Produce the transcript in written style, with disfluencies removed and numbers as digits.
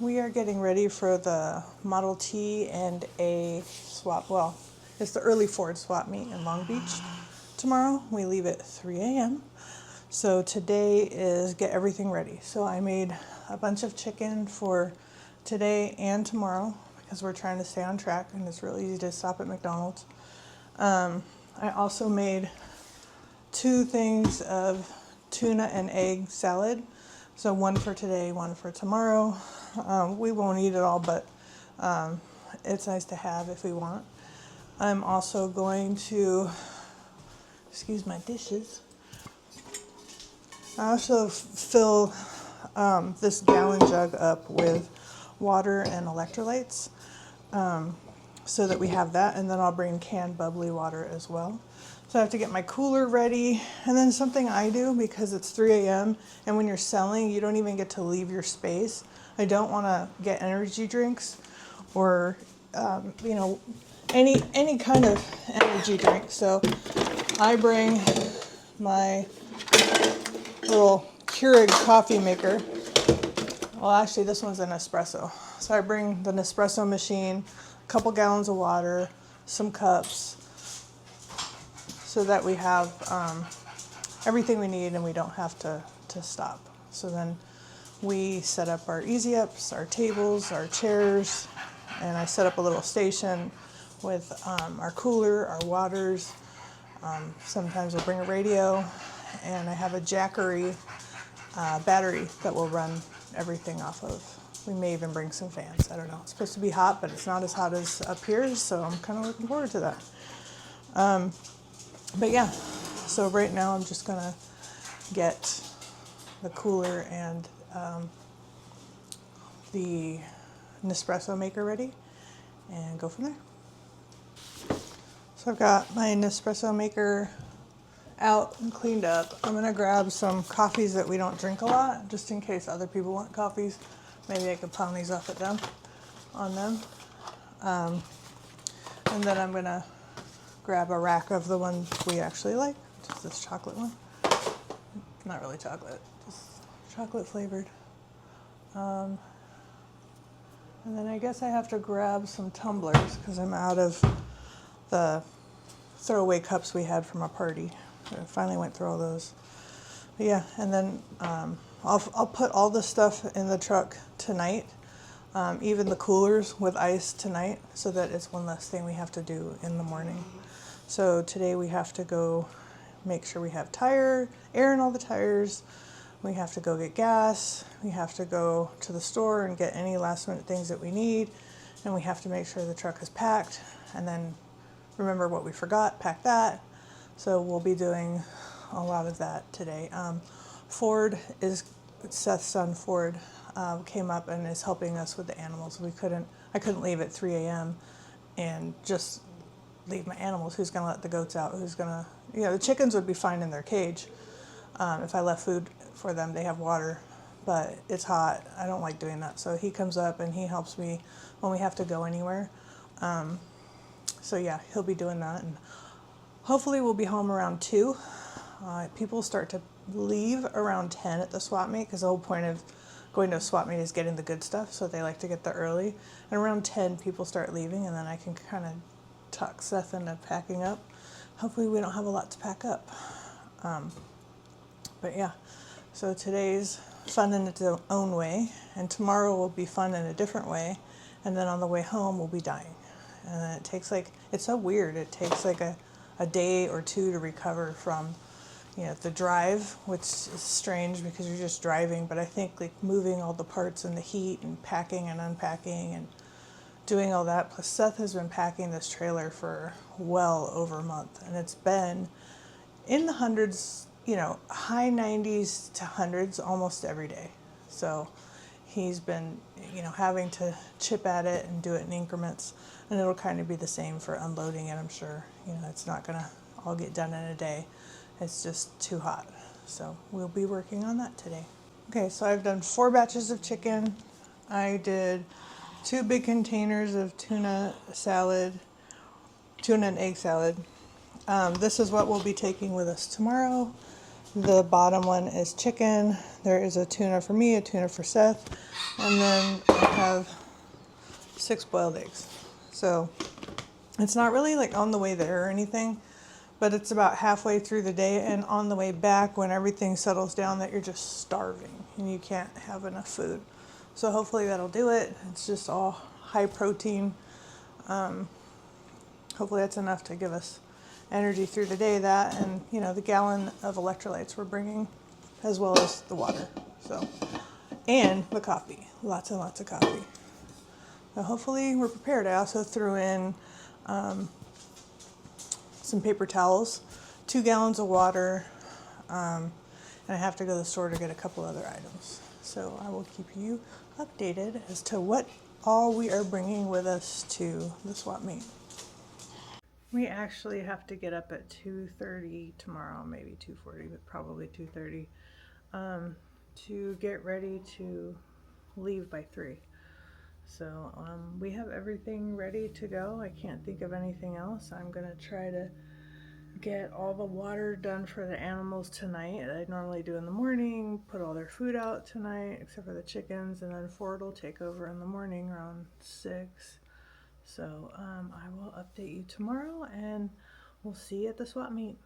we are getting ready for the Model T and a swap. Well, it's the early Ford swap meet in Long Beach tomorrow. We leave at 3 a.m. So today is get everything ready. So I made a bunch of chicken for today and tomorrow because we're trying to stay on track and it's real easy to stop at McDonald's. I also made 2 things of tuna and egg salad. So one for today, one for tomorrow. We won't eat it all, but it's nice to have if we want. I'm also going to, excuse my dishes. I also fill this gallon jug up with water and electrolytes so that we have that, and then I'll bring canned bubbly water as well. So I have to get my cooler ready, and then something I do because it's 3 a.m. and when you're selling, you don't even get to leave your space. I don't want to get energy drinks or any kind of energy drink. So I bring my little Keurig coffee maker. Well, actually, this one's an espresso. So I bring the Nespresso machine, a couple gallons of water, some cups, so that we have everything we need and we don't have to stop. So then we set up our easy ups, our tables, our chairs, and I set up a little station with our cooler, our waters. Sometimes we'll bring a radio, and I have a Jackery battery that will run everything off of. We may even bring some fans. I don't know. It's supposed to be hot, but it's not as hot as up here, so I'm kind of looking forward to that. But yeah, so right now I'm just gonna get the cooler and the Nespresso maker ready and go from there. So I've got my Nespresso maker out and cleaned up. I'm gonna grab some coffees that we don't drink a lot, just in case other people want coffees. Maybe I could pawn these off at them, on them. And then I'm gonna grab a rack of the ones we actually like, which is this chocolate one. Not really chocolate, just chocolate flavored. And then I guess I have to grab some tumblers because I'm out of the throwaway cups we had from a party. I finally went through all those. But yeah, and then I'll put all the stuff in the truck tonight, even the coolers with ice tonight, so that it's one less thing we have to do in the morning. So today we have to go make sure we have air in all the tires. We have to go get gas. We have to go to the store and get any last minute things that we need. And we have to make sure the truck is packed. And then remember what we forgot, pack that. So we'll be doing a lot of that today. Seth's son Ford came up and is helping us with the animals. I couldn't leave at 3 a.m. and just leave my animals. Who's going to let the goats out? The chickens would be fine in their cage. If I left food for them, they have water, but it's hot. I don't like doing that. So he comes up and he helps me when we have to go anywhere. So yeah, he'll be doing that. And hopefully we'll be home around 2. People start to leave around 10 at the swap meet because the whole point of going to a swap meet is getting the good stuff. So they like to get there early. And around 10, people start leaving, and then I can kind of talk Seth into packing up. Hopefully we don't have a lot to pack up. But yeah, so today's fun in its own way, and tomorrow will be fun in a different way, and then on the way home we'll be dying. And then it's so weird, it takes like a day or 2 to recover from the drive, which is strange because you're just driving, but I think like moving all the parts in the heat and packing and unpacking and doing all that, plus Seth has been packing this trailer for well over a month, and it's been in the hundreds, high 90s to hundreds almost every day. So he's been, having to chip at it and do it in increments, and it'll kind of be the same for unloading it, I'm sure. It's not gonna all get done in a day. It's just too hot. So we'll be working on that today. Okay, so I've done 4 batches of chicken. I did 2 big containers of tuna and egg salad. This is what we'll be taking with us tomorrow. The bottom one is chicken. There is a tuna for me, a tuna for Seth, and then I have 6 boiled eggs. So it's not really like on the way there or anything, but it's about halfway through the day and on the way back when everything settles down that you're just starving and you can't have enough food. So hopefully that'll do it. It's just all high protein. Hopefully that's enough to give us energy through the day. That and the gallon of electrolytes we're bringing, as well as the water. So, and the coffee, lots and lots of coffee. So hopefully we're prepared. I also threw in some paper towels, 2 gallons of water, and I have to go to the store to get a couple other items. So I will keep you updated as to what all we are bringing with us to the swap meet. We actually have to get up at 2:30 tomorrow, maybe 2:40, but probably 2:30, to get ready to leave by 3. So we have everything ready to go. I can't think of anything else. I'm going to try to get all the water done for the animals tonight. I normally do in the morning, put all their food out tonight, except for the chickens, and then Ford will take over in the morning around 6. So I will update you tomorrow, and we'll see you at the swap meet.